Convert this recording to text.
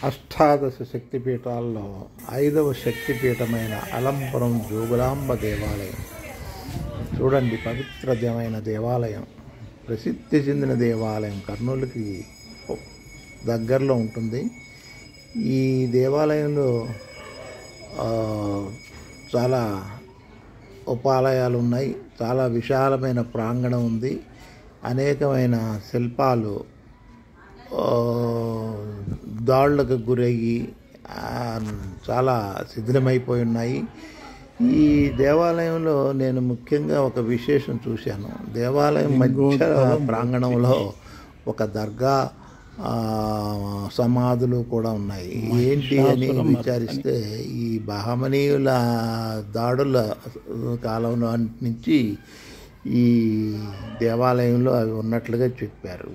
అష్టాదశ శక్తిపీఠాల్లో 5వ శక్తిపీఠమైన అలంపురం జోగులాంబ దేవాలయం. చూడండి, పవిత్రమైన దేవాలయం, ప్రసిద్ధి చెందిన దేవాలయం, కర్నూలుకి దగ్గరలో ఉంటుంది. ఈ దేవాలయంలో చాలా ఉపాలయాలు ఉన్నాయి. చాలా విశాలమైన ప్రాంగణం ఉంది. అనేకమైన శిల్పాలు దాడులకు గురయ్యి చాలా శిథిలమైపోయి ఉన్నాయి. ఈ దేవాలయంలో నేను ముఖ్యంగా ఒక విశేషం చూశాను. దేవాలయం మధ్య ప్రాంగణంలో ఒక దర్గా, సమాధులు కూడా ఉన్నాయి. ఏంటి అని విచారిస్తే ఈ బహమనీయుల దాడుల కాలంలో నుంచి ఈ దేవాలయంలో అవి ఉన్నట్లుగా చెప్పారు.